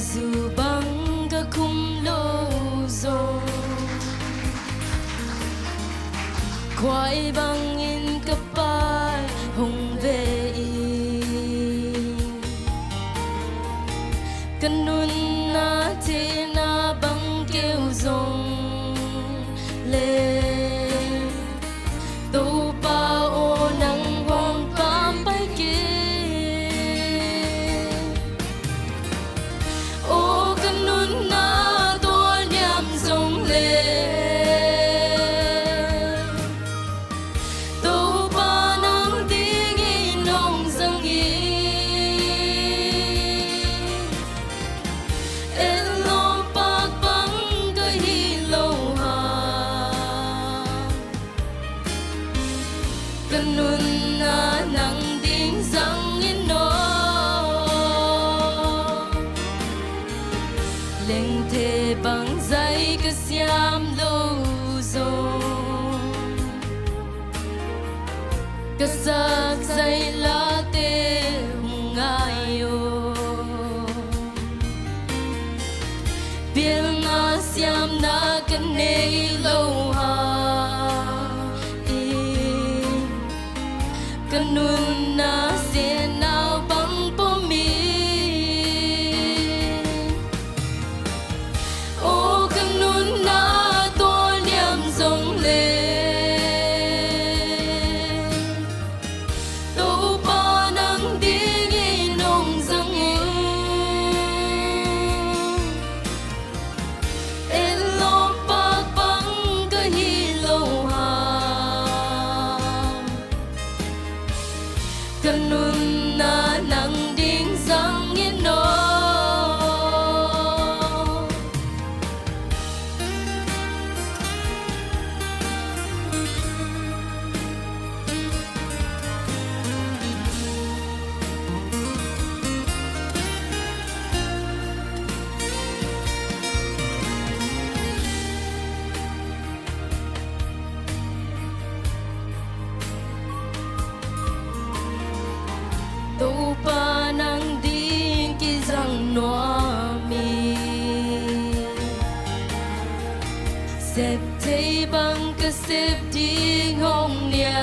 dù băng cả khung lô rồi khoai băng in kapal hong ve kanun na te na bang kêu zong le do pa o nang hong pam pai ke o kanun na to liam zong le do pa nang ding in nong zang i elo pak bang ka hi lo ha kanun na nang ding zang in no leng the bang zai ka siam lo zo ka sak zai la te ngayo bil na siam na ka nei lo ha kanun na se nào bang po mi o kanun na to liam zong le to pa nang ding in nong zang e elo pak bang ka hi lo ha kanun na nang ding zang in no do pa nang ding ki zang noa mi sep te bang ka sep ding hong nia